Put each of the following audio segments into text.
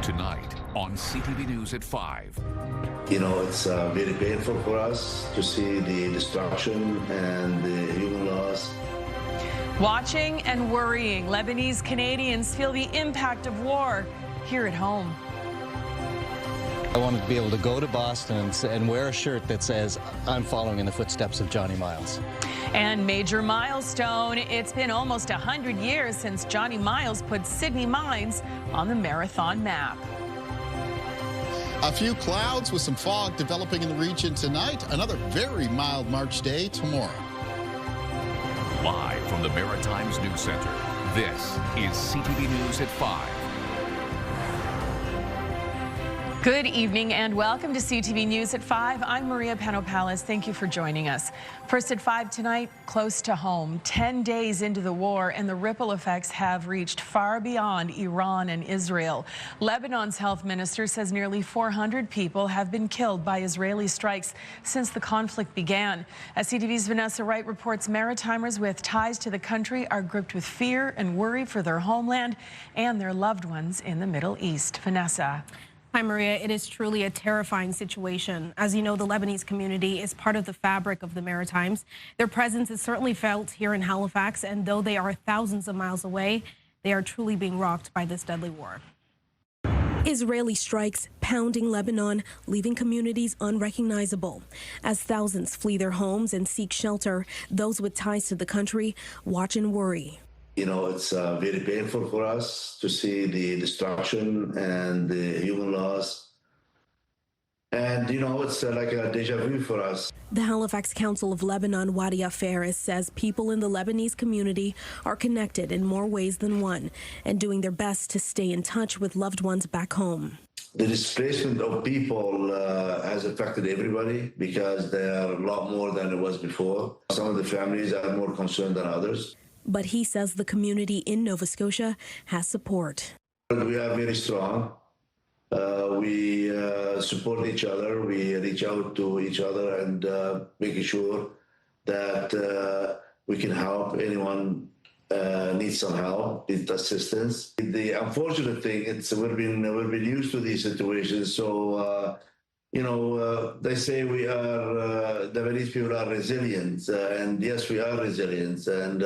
Tonight on CTV News at 5. You know, it's very painful for us to see the destruction and the human loss. Watching and worrying, Lebanese Canadians feel the impact of war here at home. I wanted to be able to go to Boston and wear a shirt that says, I'm following in the footsteps of Johnny Miles. And major milestone, it's been almost 100 years since Johnny Miles put Sydney Mines on the marathon map. A few clouds with some fog developing in the region tonight. Another very mild March day tomorrow. Live from the Maritimes News Center, this is CTV News at 5. Good evening and welcome to CTV News at 5. I'm Maria Panopalis. Thank you for joining us. First at 5 tonight, close to home. 10 days into the war, and the ripple effects have reached far beyond Iran and Israel. Lebanon's health minister says nearly 400 people have been killed by Israeli strikes since the conflict began. As CTV's Vanessa Wright reports, Maritimers with ties to the country are gripped with fear and worry for their homeland and their loved ones in the Middle East. Vanessa. Hi, Maria. It is truly a terrifying situation. As you know, the Lebanese community is part of the fabric of the Maritimes. Their presence is certainly felt here in Halifax, and though they are thousands of miles away, they are truly being rocked by this deadly war. Israeli strikes pounding Lebanon, leaving communities unrecognizable. As thousands flee their homes and seek shelter, those with ties to the country watch and worry. You know, it's very painful for us to see the destruction and the human loss. And, you know, it's like a deja vu for us. The Halifax Council of Lebanon, Wadia Faris, says people in the Lebanese community are connected in more ways than one and doing their best to stay in touch with loved ones back home. The displacement of people has affected everybody because there are a lot more than it was before. Some of the families are more concerned than others. But he says the community in Nova Scotia has support. We are very strong. We support each other. We reach out to each other and making sure that we can help anyone needs some help, needs assistance. The unfortunate thing, we've been used to these situations. So, you know, they say we are, Lebanese people are resilient. And yes, we are resilient. And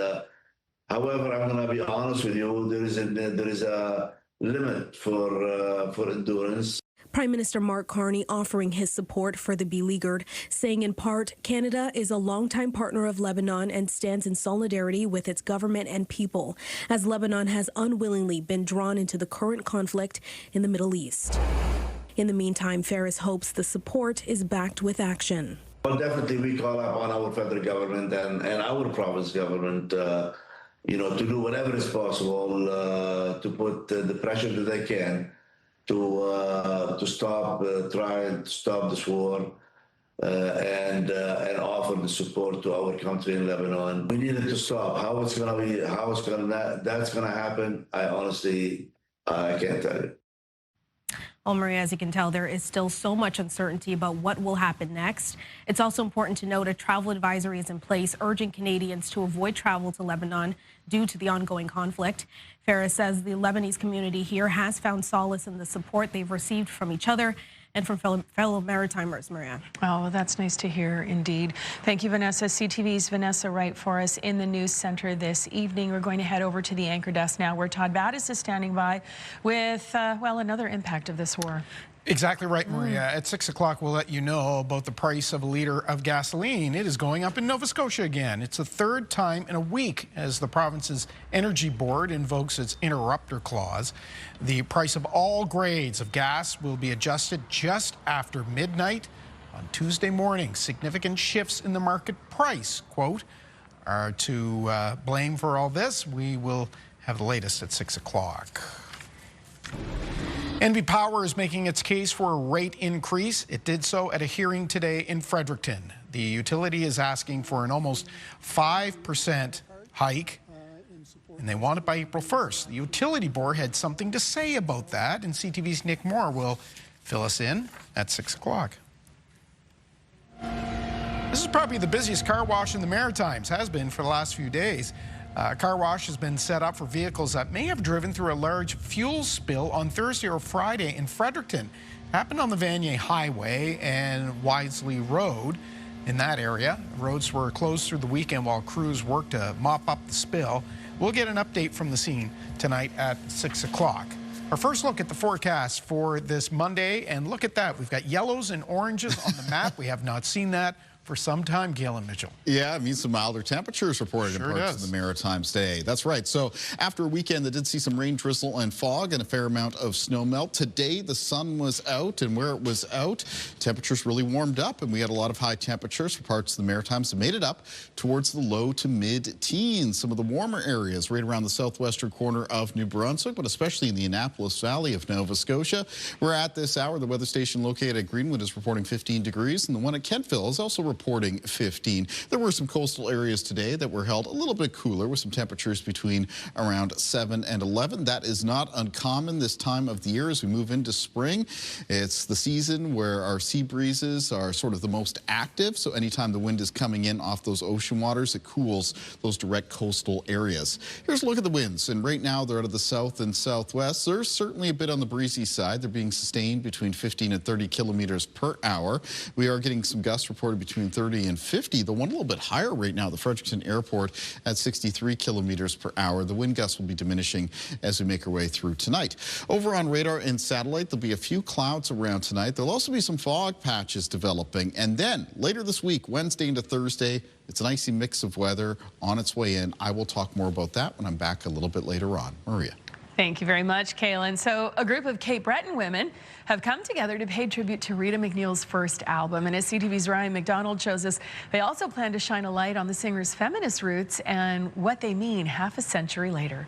however, I'm going to be honest with you, there is a limit for endurance. Prime Minister Mark Carney offering his support for the beleaguered, saying in part, Canada is a longtime partner of Lebanon and stands in solidarity with its government and people, as Lebanon has unwillingly been drawn into the current conflict in the Middle East. In the meantime, Faris hopes the support is backed with action. Well, definitely we call up on our federal government and our province government you know, to do whatever is possible to put the pressure that they can to stop, try to stop this war and offer the support to our country in Lebanon. We need it to stop. How it's going to be, that's going to happen, I honestly, I can't tell you. Well, Maria, as you can tell, there is still so much uncertainty about what will happen next. It's also important to note a travel advisory is in place, urging Canadians to avoid travel to Lebanon due to the ongoing conflict. Faris says the Lebanese community here has found solace in the support they've received from each other and from fellow Maritimers, Maria. Oh, well, that's nice to hear indeed. Thank you, Vanessa. CTV's Vanessa Wright for us in the news center this evening. We're going to head over to the anchor desk now, where Todd Battis is standing by with, well, another impact of this war. Exactly right, Maria. At 6 o'clock, we'll let you know about the price of a liter of gasoline. It is going up in Nova Scotia again. It's the third time in a week as the province's Energy Board invokes its interrupter clause. The price of all grades of gas will be adjusted just after midnight on Tuesday morning. Significant shifts in the market price, quote, are to blame for all this. We will have the latest at 6 o'clock. NB Power is making its case for a rate increase. It did so at a hearing today in Fredericton. The utility is asking for an almost 5% hike, and they want it by April 1st. The utility board had something to say about that, and CTV's Nick Moore will fill us in at 6 o'clock. This is probably the busiest car wash in the Maritimes, has been for the last few days. A car wash has been set up for vehicles that may have driven through a large fuel spill on Thursday or Friday in Fredericton. Happened on the Vanier Highway and Wisely Road. In that area, roads were closed through the weekend while crews worked to mop up the spill. We'll get an update from the scene tonight at 6 o'clock. Our first look at the forecast for this Monday, and look at that. We've got yellows and oranges on the map. We have not seen that for some time, Galen Mitchell. Yeah, it means some milder temperatures reported in parts of the Maritimes today. That's right. So after a weekend that did see some rain, drizzle, and fog and a fair amount of snow melt, today the sun was out, and where it was out, temperatures really warmed up, and we had a lot of high temperatures for parts of the Maritimes that made it up towards the low to mid-teens. Some of the warmer areas right around the southwestern corner of New Brunswick, but especially in the Annapolis Valley of Nova Scotia. We're at this hour. The weather station located at Greenwood is reporting 15 degrees, and the one at Kentville is also reporting 15. There were some coastal areas today that were held a little bit cooler with some temperatures between around 7 and 11. That is not uncommon this time of the year as we move into spring. It's the season where our sea breezes are sort of the most active. So anytime the wind is coming in off those ocean waters, it cools those direct coastal areas. Here's a look at the winds. And right now they're out of the south and southwest. There's certainly a bit on the breezy side. They're being sustained between 15 and 30 kilometers per hour. We are getting some gusts reported between 30 and 50. The one a little bit higher right now, the Fredericton Airport at 63 kilometers per hour. The wind gusts will be diminishing as we make our way through tonight. Over on radar and satellite, there'll be a few clouds around tonight. There'll also be some fog patches developing. And then later this week, Wednesday into Thursday, it's an icy mix of weather on its way in. I will talk more about that when I'm back a little bit later on. Maria. Thank you very much, Kaylin. So a group of Cape Breton women have come together to pay tribute to Rita MacNeil's first album. And as CTV's Ryan McDonald shows us, they also plan to shine a light on the singer's feminist roots and what they mean half a century later.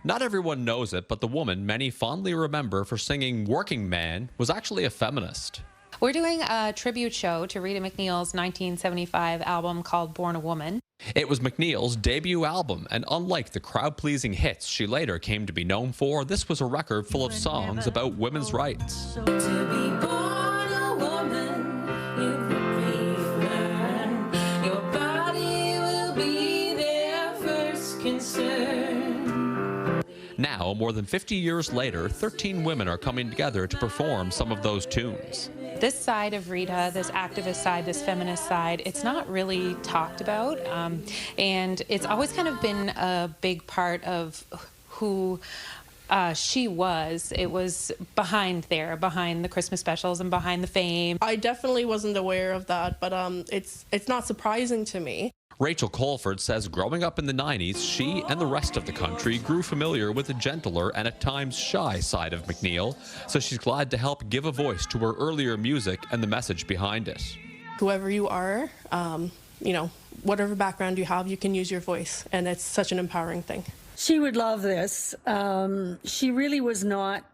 Not everyone knows it, but the woman many fondly remember for singing Working Man was actually a feminist. We're doing a tribute show to Rita MacNeil's 1975 album called Born a Woman. It was MacNeil's debut album, and unlike the crowd-pleasing hits she later came to be known for, this was a record full of songs about women's rights. To be born a woman, it would be fine. Your body will be their first concern. Now, more than 50 years later, 13 women are coming together to perform some of those tunes. This side of Rita, this activist side, this feminist side, it's not really talked about, and it's always kind of been a big part of who she was. It was behind the Christmas specials and behind the fame. I definitely wasn't aware of that, but it's not surprising to me. Rachel Colford says growing up in the 90s, she and the rest of the country grew familiar with the gentler and at times shy side of MacNeil, so she's glad to help give a voice to her earlier music and the message behind it. Whoever you are, you know, whatever background you have, you can use your voice, and it's such an empowering thing. She would love this. She really was not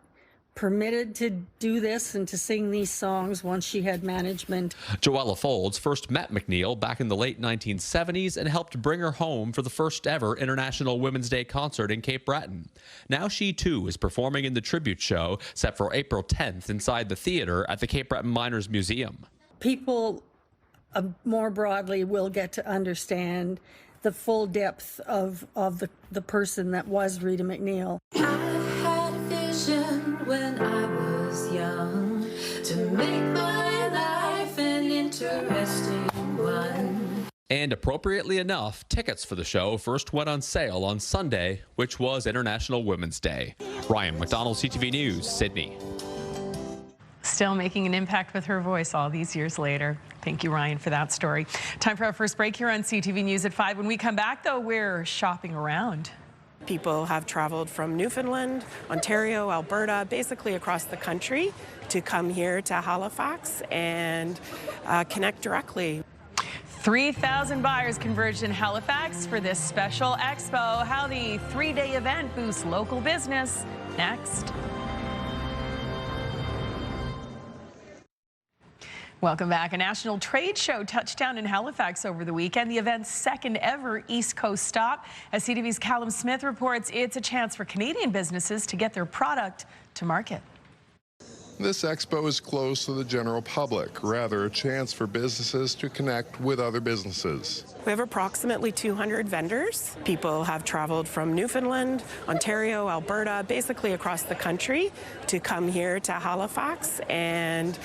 permitted to do this and to sing these songs once she had management. Joella Folds first met MacNeil back in the late 1970s and helped bring her home for the first ever International Women's Day concert in Cape Breton. Now she too is performing in the tribute show set for April 10th inside the theater at the Cape Breton Miners Museum. People more broadly will get to understand the full depth of the person that was Rita MacNeil. When I was young, to make my life an interesting one. And appropriately enough, tickets for the show first went on sale on Sunday, which was International Women's Day. Ryan McDonald, CTV News, Sydney. Still making an impact with her voice all these years later. Thank you, Ryan, for that story. Time for our first break here on CTV News at 5. When we come back, though, we're shopping around. People have traveled from Newfoundland, Ontario, Alberta, basically across the country to come here to Halifax and connect directly. 3,000 buyers converged in Halifax for this special expo. How the three-day event boosts local business. Next. Welcome back. A national trade show touched down in Halifax over the weekend, the event's second ever East Coast stop. As CTV's Callum Smith reports, it's a chance for Canadian businesses to get their product to market. This expo is closed to the general public, rather a chance for businesses to connect with other businesses. We have approximately 200 vendors. People have traveled from Newfoundland, Ontario, Alberta, basically across the country to come here to Halifax and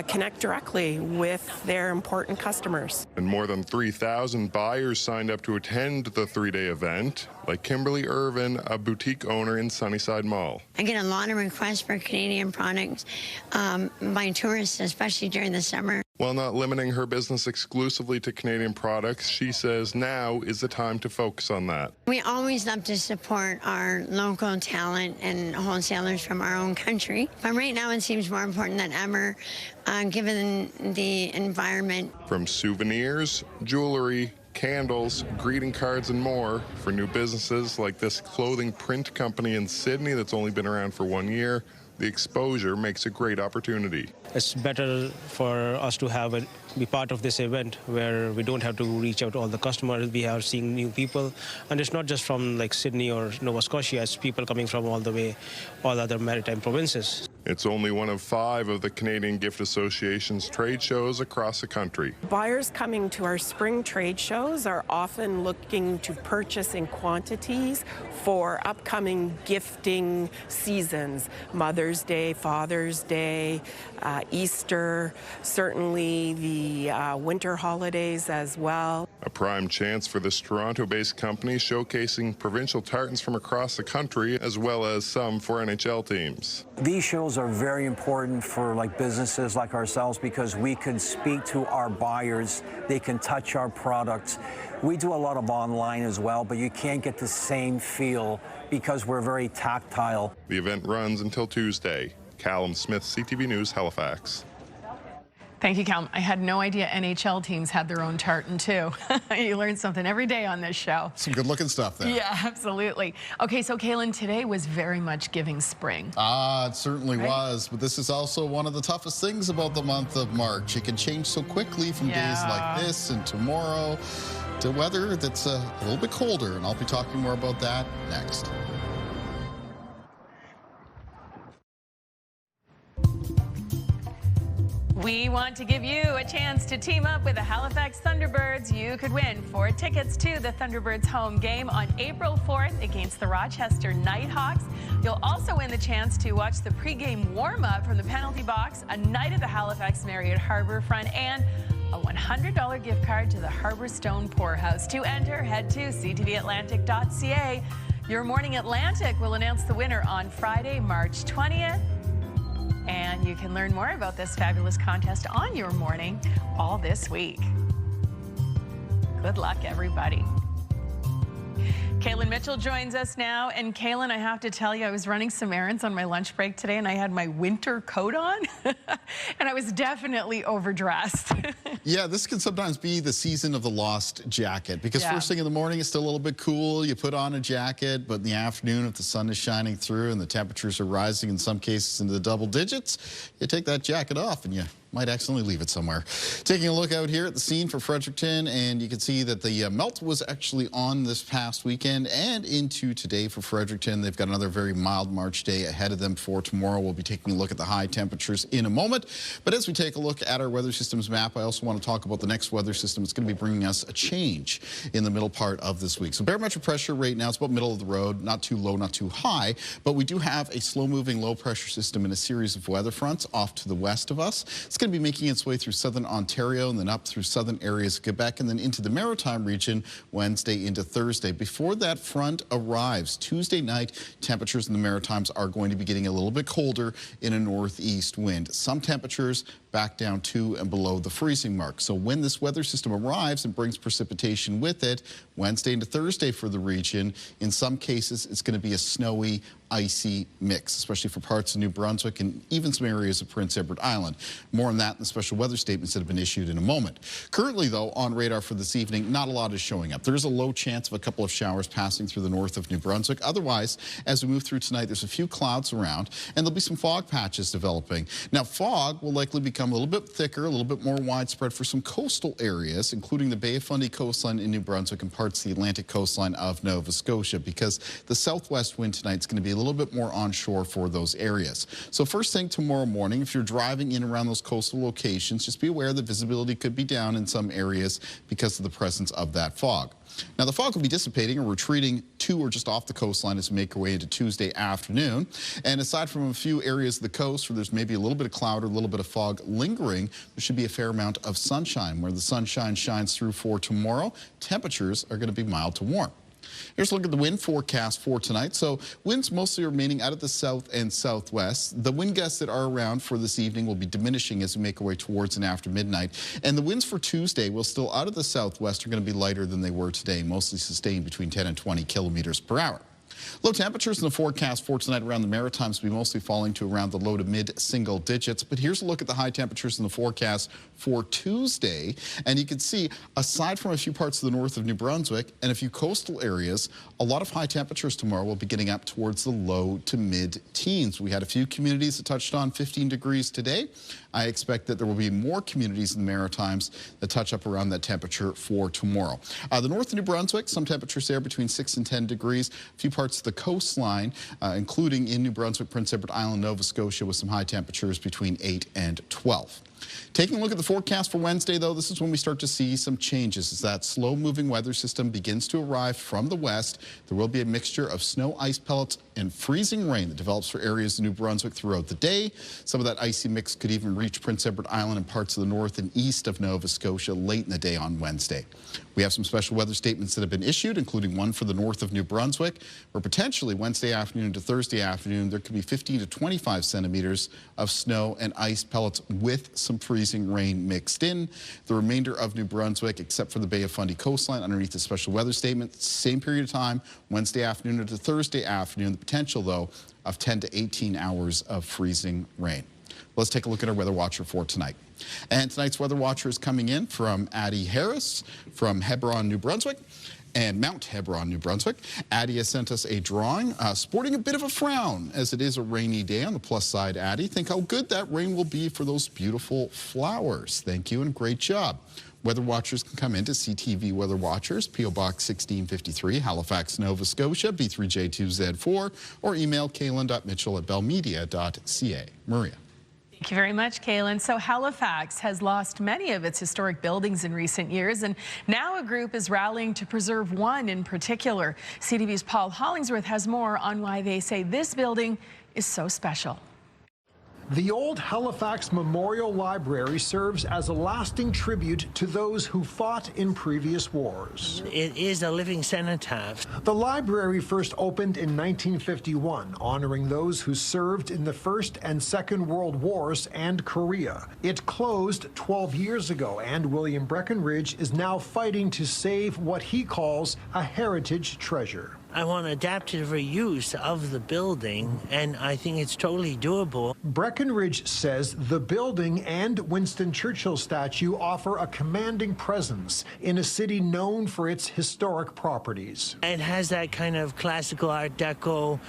connect directly with their important customers. And more than 3,000 buyers signed up to attend the three-day event, like Kimberly Irvin, a boutique owner in Sunnyside Mall. I get a lot of requests for Canadian products by tourists, especially during the summer. While not limiting her business exclusively to Canadian products, she says now is the time to focus on that. We always love to support our local talent and wholesalers from our own country, but right now it seems more important than ever, given the environment. From souvenirs, jewelry, candles, greeting cards, and more for new businesses like this clothing print company in Sydney that's only been around for 1 year, the exposure makes a great opportunity. It's better for us to be part of this event where we don't have to reach out to all the customers. We are seeing new people, and it's not just from like Sydney or Nova Scotia. It's people coming from all other maritime provinces. It's only one of 5 of the Canadian Gift Association's trade shows across the country. Buyers coming to our spring trade shows are often looking to purchase in quantities for upcoming gifting seasons, Mother's Day, Father's Day, Easter, certainly the winter holidays as well. A prime chance for this Toronto-based company showcasing provincial tartans from across the country, as well as some for NHL teams. These shows are very important for businesses like ourselves because we can speak to our buyers, they can touch our products. We do a lot of online as well, but you can't get the same feel because we're very tactile. The event runs until Tuesday. Callum Smith, CTV News, Halifax. Thank you, Callum. I had no idea NHL teams had their own tartan, too. You learn something every day on this show. Some good-looking stuff there. Yeah, absolutely. Okay, so, Kaylin, today was very much giving spring. It certainly was. But this is also one of the toughest things about the month of March. It can change so quickly from days like this and tomorrow to weather that's a little bit colder. And I'll be talking more about that next. We want to give you a chance to team up with the Halifax Thunderbirds. You could win 4 tickets to the Thunderbirds home game on April 4th against the Rochester Nighthawks. You'll also win the chance to watch the pregame warm-up from the penalty box, a night at the Halifax Marriott Harbourfront, and a $100 gift card to the Harbour Stone Poorhouse. To enter, head to ctvatlantic.ca. Your Morning Atlantic will announce the winner on Friday, March 20th. And you can learn more about this fabulous contest on Your Morning all this week. Good luck, everybody. Kaylin Mitchell joins us now. And Kaylin, I have to tell you, I was running some errands on my lunch break today, and I had my winter coat on, and I was definitely overdressed. Yeah, this can sometimes be the season of the lost jacket, because first thing in the morning, it's still a little bit cool. You put on a jacket, but in the afternoon, if the sun is shining through and the temperatures are rising in some cases into the double digits, you take that jacket off and you might accidentally leave it somewhere. Taking a look out here at the scene for Fredericton, and you can see that the melt was actually on this past weekend and into today for Fredericton. They've got another very mild March day ahead of them for tomorrow. We'll be taking a look at the high temperatures in a moment. But as we take a look at our weather systems map, I also want to talk about the next weather system. It's going to be bringing us a change in the middle part of this week. So barometric pressure right now, it's about middle of the road, not too low, not too high, but we do have a slow-moving low pressure system in a series of weather fronts off to the west of us. It's going to be making its way through southern Ontario and then up through southern areas of Quebec and then into the Maritime region Wednesday into Thursday. Before that front arrives, Tuesday night, temperatures in the Maritimes are going to be getting a little bit colder in a northeast wind. Some temperatures back down to and below the freezing mark. So when this weather system arrives and brings precipitation with it, Wednesday into Thursday for the region, in some cases it's going to be a snowy, icy mix, especially for parts of New Brunswick and even some areas of Prince Edward Island. More on that in the special weather statements that have been issued in a moment. Currently, though, on radar for this evening, not a lot is showing up. There is a low chance of a couple of showers passing through the north of New Brunswick. Otherwise, as we move through tonight, there's a few clouds around, and there'll be some fog patches developing. Now, fog will likely be become a little bit thicker, a little bit more widespread for some coastal areas, including the Bay of Fundy coastline in New Brunswick and parts of the Atlantic coastline of Nova Scotia, because the southwest wind tonight is going to be a little bit more onshore for those areas. So first thing tomorrow morning, if you're driving in around those coastal locations, just be aware that visibility could be down in some areas because of the presence of that fog. Now, the fog will be dissipating and retreating to or just off the coastline as we make our way into Tuesday afternoon. And aside from a few areas of the coast where there's maybe a little bit of cloud or a little bit of fog lingering, there should be a fair amount of sunshine. Where the sunshine shines through for tomorrow, temperatures are going to be mild to warm. Here's a look at the wind forecast for tonight. So winds mostly remaining out of the south and southwest. The wind gusts that are around for this evening will be diminishing as we make our way towards and after midnight. And the winds for Tuesday will still out of the southwest are going to be lighter than they were today, mostly sustained between 10 and 20 kilometers per hour. Low temperatures in the forecast for tonight around the Maritimes will be mostly falling to around the low to mid single digits. But here's a look at the high temperatures in the forecast for Tuesday. And you can see, aside from a few parts of the north of New Brunswick and a few coastal areas, a lot of high temperatures tomorrow will be getting up towards the low to mid teens. We had a few communities that touched on 15 degrees today. I expect that there will be more communities in the Maritimes that touch up around that temperature for tomorrow. The north of New Brunswick, some temperatures there between 6 and 10 degrees. A few parts of the coastline, including in New Brunswick, Prince Edward Island, Nova Scotia, with some high temperatures between 8 and 12. Taking a look at the forecast for Wednesday, though, this is when we start to see some changes. As that slow-moving weather system begins to arrive from the west, there will be a mixture of snow, ice pellets, and freezing rain that develops for areas of New Brunswick throughout the day. Some of that icy mix could even reach Prince Edward Island and parts of the north and east of Nova Scotia late in the day on Wednesday. We have some special weather statements that have been issued, including one for the north of New Brunswick, where potentially Wednesday afternoon to Thursday afternoon, there could be 15 to 25 centimeters of snow and ice pellets with some freezing rain mixed in. The remainder of New Brunswick, except for the Bay of Fundy coastline, underneath the special weather statement, same period of time, Wednesday afternoon to Thursday afternoon. The potential, though, of 10 to 18 hours of freezing rain. Let's take a look at our weather watcher for tonight. And tonight's weather watcher is coming in from Addie Harris from Hebron, New Brunswick, and Mount Hebron, New Brunswick. Addie has sent us a drawing sporting a bit of a frown, as it is a rainy day. On the plus side, Addie, think how good that rain will be for those beautiful flowers. Thank you and great job. Weather watchers can come into CTV Weather Watchers, P.O. Box 1653, Halifax, Nova Scotia, B3J2Z4, or email kaylin.mitchell@bellmedia.ca. Maria. Thank you very much, Kaylin. So Halifax has lost many of its historic buildings in recent years, and now a group is rallying to preserve one in particular. CTV's Paul Hollingsworth has more on why they say this building is so special. The old Halifax Memorial Library serves as a lasting tribute to those who fought in previous wars. It is a living cenotaph. The library first opened in 1951, honoring those who served in the First and Second World Wars and Korea. It closed 12 years ago, and William Breckenridge is now fighting to save what he calls a heritage treasure. I want adaptive reuse of the building, and I think it's totally doable. Breckenridge says the building and Winston Churchill statue offer a commanding presence in a city known for its historic properties. It has that kind of classical Art Deco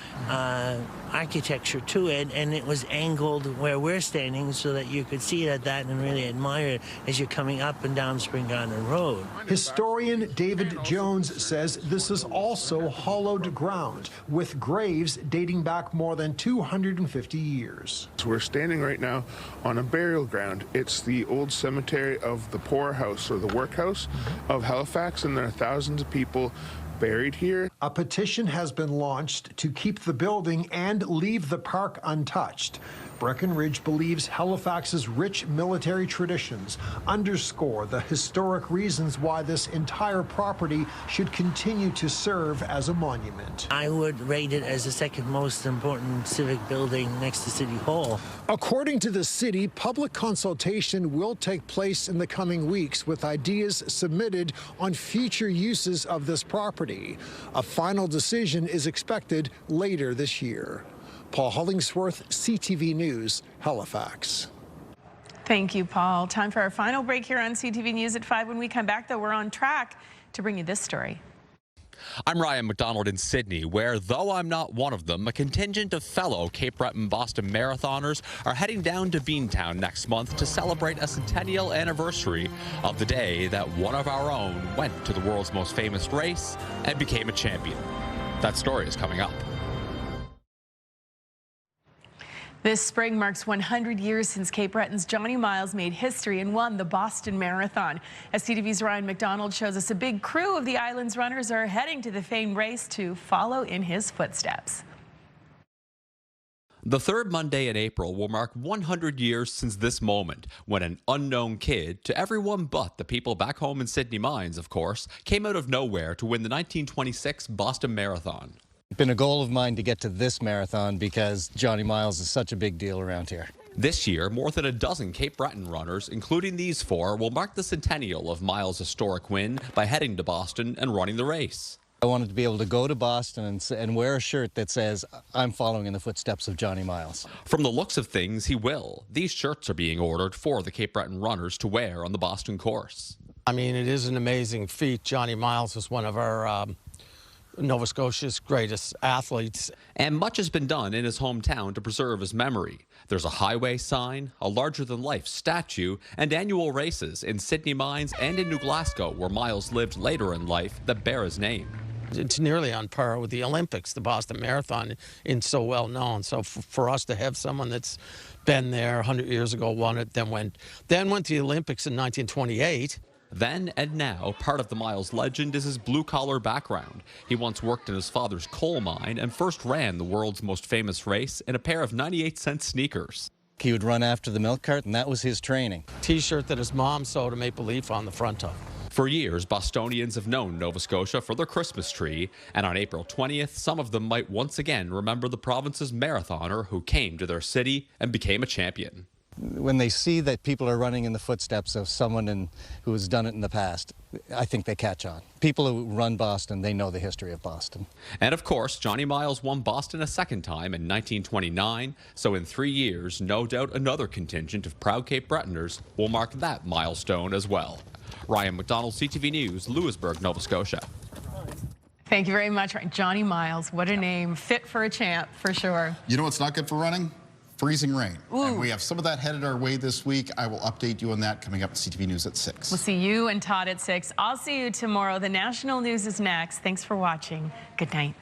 architecture to it, and it was angled where we're standing so that you could see it at that and really admire it as you're coming up and down Spring Garden Road. Historian David Jones says this is also hollowed ground, with graves dating back more than 250 years. So we're standing right now on a burial ground. It's the old cemetery of the poorhouse, or the workhouse of Halifax, and there are thousands of people buried here. A petition has been launched to keep the building and leave the park untouched. Breckenridge believes Halifax's rich military traditions underscore the historic reasons why this entire property should continue to serve as a monument. I would rate it as the second most important civic building next to City Hall. According to the city, public consultation will take place in the coming weeks, with ideas submitted on future uses of this property. A final decision is expected later this year. Paul Hollingsworth, CTV News, Halifax. Thank you, Paul. Time for our final break here on CTV News at 5. When we come back, though, we're on track to bring you this story. I'm Ryan MacNeil in Sydney, where, though I'm not one of them, a contingent of fellow Cape Breton-Boston marathoners are heading down to Beantown next month to celebrate a centennial anniversary of the day that one of our own went to the world's most famous race and became a champion. That story is coming up. This spring marks 100 years since Cape Breton's Johnny Miles made history and won the Boston Marathon. As CTV's Ryan MacNeil shows us, a big crew of the island's runners are heading to the famed race to follow in his footsteps. The third Monday in April will mark 100 years since this moment, when an unknown kid, to everyone but the people back home in Sydney Mines, of course, came out of nowhere to win the 1926 Boston Marathon. It's been a goal of mine to get to this marathon because Johnny Miles is such a big deal around here. This year, more than a dozen Cape Breton runners, including these four, will mark the centennial of Miles' historic win by heading to Boston and running the race. I wanted to be able to go to Boston and wear a shirt that says, I'm following in the footsteps of Johnny Miles. From the looks of things, he will. These shirts are being ordered for the Cape Breton runners to wear on the Boston course. I mean, it is an amazing feat. Johnny Miles was one of our Nova Scotia's greatest athletes. And much has been done in his hometown to preserve his memory. There's a highway sign, a larger-than-life statue, and annual races in Sydney Mines and in New Glasgow, where Miles lived later in life, that bear his name. It's nearly on par with the Olympics, the Boston Marathon, and so well known. So for us to have someone that's been there 100 years ago, won it, then went to the Olympics in 1928. Then and now, part of the Miles legend is his blue-collar background. He once worked in his father's coal mine and first ran the world's most famous race in a pair of 98-cent sneakers. He would run after the milk cart, and that was his training. T-shirt that his mom sewed a maple leaf on the front of. For years, Bostonians have known Nova Scotia for their Christmas tree, and on April 20th, some of them might once again remember the province's marathoner who came to their city and became a champion. When they see that people are running in the footsteps of someone who has done it in the past, I think they catch on. People who run Boston, they know the history of Boston. And of course, Johnny Miles won Boston a second time in 1929, so in 3 years, no doubt another contingent of proud Cape Bretoners will mark that milestone as well. Ryan MacNeil, CTV News, Louisbourg, Nova Scotia. Thank you very much. Johnny Miles, what a name. Fit for a champ, for sure. You know what's not good for running? Freezing rain. Ooh. And we have some of that headed our way this week. I will update you on that coming up at CTV News at 6. We'll see you and Todd at 6. I'll see you tomorrow. The national news is next. Thanks for watching. Good night.